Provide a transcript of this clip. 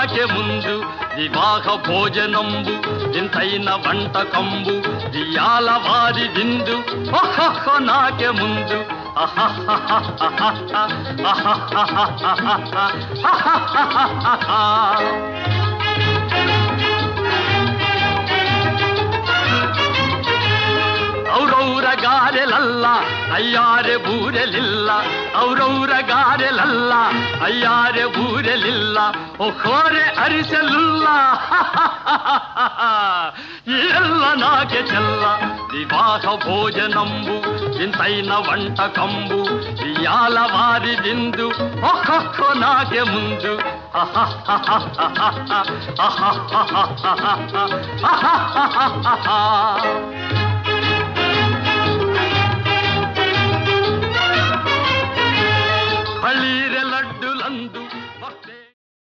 నాకే ముందు వివాహ భోజనంబు ఇంతైన వంటకంబు దియాల వారి విందు ఓహో నాకే ముందు ಔರೌರ ಗಾರೆಲಲ್ಲ ಅಯ್ಯಾರೆ ಬೂರೆಲಿಲ್ಲ ಔರೌರ ಗಾರೆಲಲ್ಲ ಅಯ್ಯಾರೆ ಬೂರೆಲಿಲ್ಲ ಒಖೋರೆ ಅರಿಸಲಿಲ್ಲ ಎಲ್ಲ ನಾಕೆ ಚೆಲ್ಲ ವಿವಾಹ ಭೋಜನಂಬು ಇಂತೈನ వంటకంబు ఇయాల వారి విందు ఒక్కొక్క నాకే ముందు பள்ளி